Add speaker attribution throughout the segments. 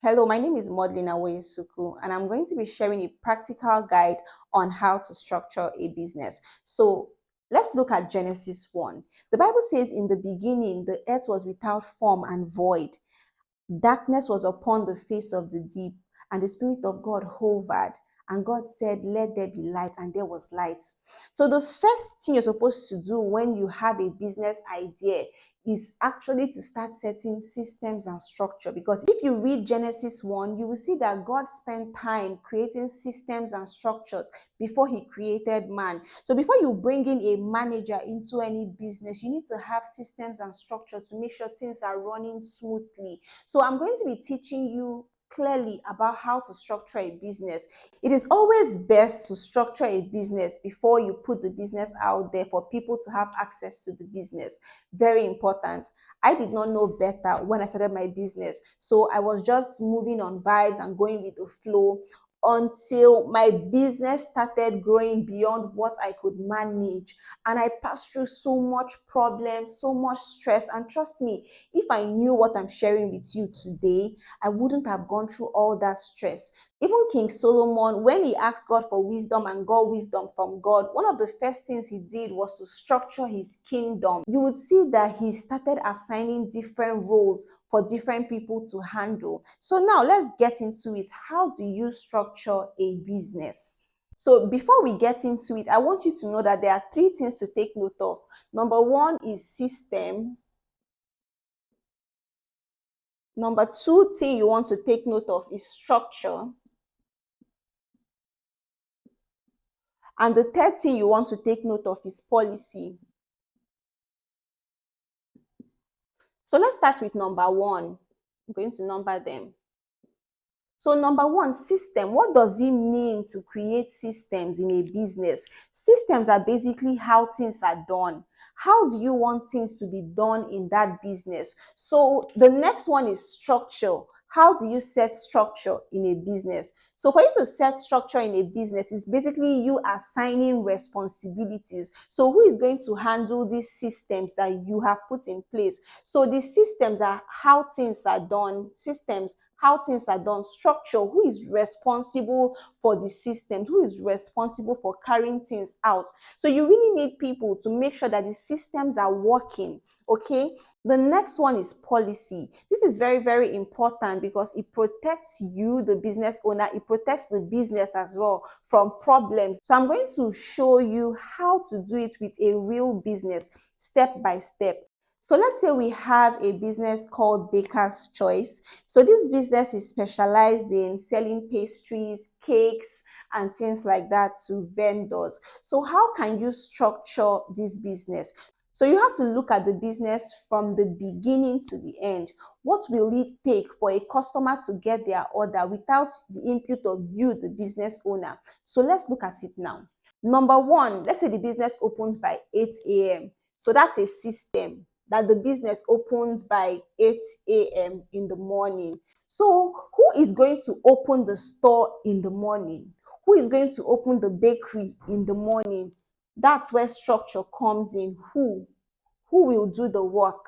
Speaker 1: Hello, my name is Maudlin Awoyesuku, and I'm going to be sharing a practical guide on how to structure a business. So let's look at Genesis 1. The Bible says, in the beginning, the earth was without form and void. Darkness was upon the face of the deep, and the Spirit of God hovered. And God said, let there be light, and there was light. So the first thing you're supposed to do when you have a business idea is actually to start setting systems and structure. Because if you read Genesis 1, you will see that God spent time creating systems and structures before he created man. So before you bring in a manager into any business, you need to have systems and structure to make sure things are running smoothly. So I'm going to be teaching you clearly about how to structure a business. It is always best to structure a business before you put the business out there for people to have access to the business. Very important. I did not know better when I started my business. So I was just moving on vibes and going with the flow until my business started growing beyond what I could manage. And I passed through so much problems, so much stress. And trust me, if I knew what I'm sharing with you today, I wouldn't have gone through all that stress. Even King Solomon, when he asked God for wisdom and got wisdom from God, one of the first things he did was to structure his kingdom. You would see that he started assigning different roles for different people to handle. So now let's get into it. How do you structure a business? So before we get into it, I want you to know that there are three things to take note of. Number one is system. Number two thing you want to take note of is structure. And the third thing you want to take note of is policy. So let's start with number one. I'm going to number them. So number one, system. What does it mean to create systems in a business? Systems are basically how things are done. How do you want things to be done in that business? So the next one is structure. How do you set structure in a business? So for you to set structure in a business is basically you assigning responsibilities. So who is going to handle these systems that you have put in place? So the systems are how things are done. Systems, how things are done. Structure, who is responsible for the systems, who is responsible for carrying things out. So you really need people to make sure that the systems are working. Okay, the next one is policy. This is very, very important because it protects you, the business owner. It protects the business as well from problems. So I'm going to show you how to do it with a real business, step by step. So let's say we have a business called Baker's Choice. So this business is specialized in selling pastries, cakes, and things like that to vendors. So how can you structure this business? So you have to look at the business from the beginning to the end. What will it take for a customer to get their order without the input of you, the business owner? So let's look at it now. Number one, let's say the business opens by 8 a.m. So that's a system that the business opens by 8 a.m. in the morning. So who is going to open the store in the morning? Who is going to open the bakery in the morning? That's where structure comes in. Who will do the work?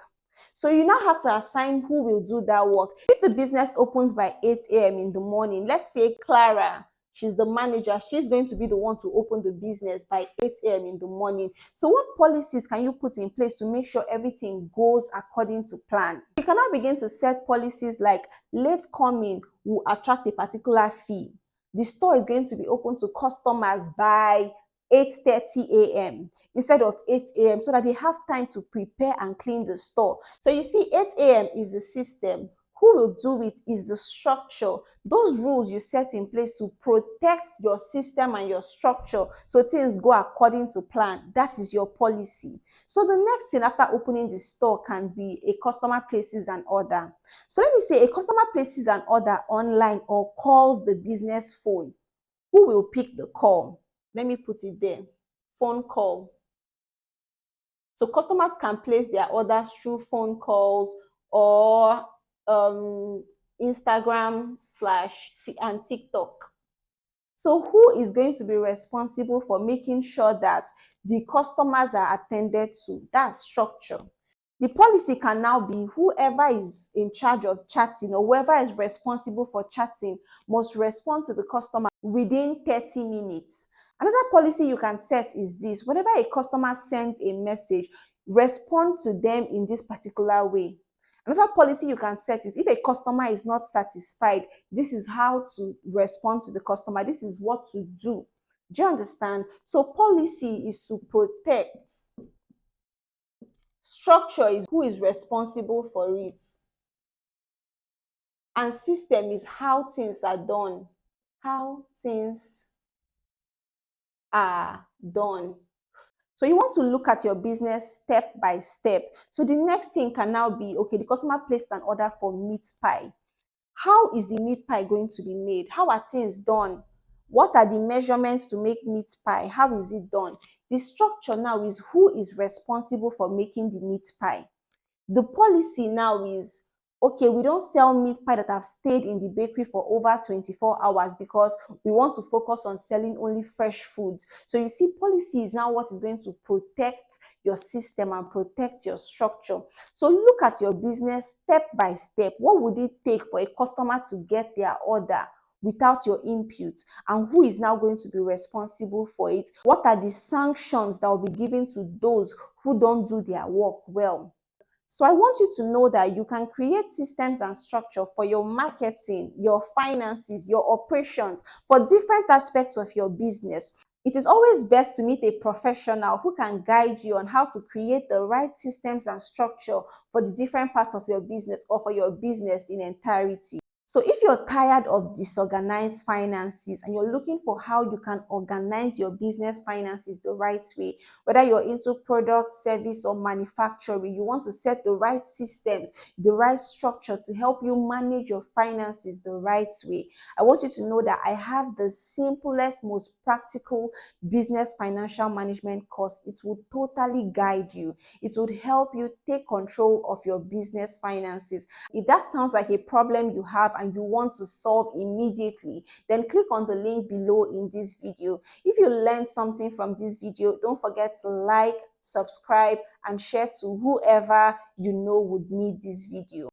Speaker 1: So you now have to assign who will do that work. If the business opens by 8 a.m. in the morning, let's say Clara, she's the manager, she's going to be the one to open the business by 8 a.m. in the morning. So what policies can you put in place to make sure everything goes according to plan? You can now begin to set policies like late coming will attract a particular fee. The store is going to be open to customers by 8:30 a.m. instead of 8 a.m. so that they have time to prepare and clean the store. So you see, 8 a.m. is the system. Who will do it is the structure. Those rules you set in place to protect your system and your structure so things go according to plan. That is your policy. So the next thing after opening the store can be a customer places an order. So let me say a customer places an order online or calls the business phone. Who will pick the call? Let me put it there. Phone call. So customers can place their orders through phone calls or Instagram and TikTok. So who is going to be responsible for making sure that the customers are attended to? That's structure. The policy can now be whoever is in charge of chatting or whoever is responsible for chatting must respond to the customer within 30 minutes. Another policy you can set is this: whenever a customer sends a message, respond to them in this particular way. Another policy you can set is if a customer is not satisfied, this is how to respond to the customer. This is what to do. Do you understand? So policy is to protect. Structure is who is responsible for it. And system is how things are done. How things are done. So you want to look at your business step by step. So the next thing can now be, okay, the customer placed an order for meat pie. How is the meat pie going to be made? How are things done? What are the measurements to make meat pie? How is it done? The structure now is who is responsible for making the meat pie. The policy now is, okay, we don't sell meat pie that have stayed in the bakery for over 24 hours because we want to focus on selling only fresh foods. So you see, policy is now what is going to protect your system and protect your structure. So look at your business step by step. What would it take for a customer to get their order without your input, and who is now going to be responsible for it? What are the sanctions that will be given to those who don't do their work well? So I want you to know that you can create systems and structure for your marketing, your finances, your operations, for different aspects of your business. It is always best to meet a professional who can guide you on how to create the right systems and structure for the different parts of your business or for your business in entirety. So if you're tired of disorganized finances and you're looking for how you can organize your business finances the right way, whether you're into product, service, or manufacturing, you want to set the right systems, the right structure to help you manage your finances the right way, I want you to know that I have the simplest, most practical business financial management course. It will totally guide you. It would help you take control of your business finances. If that sounds like a problem you have and you want to solve immediately, then click on the link below in this video. If you learned something from this video, don't forget to like, subscribe, and share to whoever you know would need this video.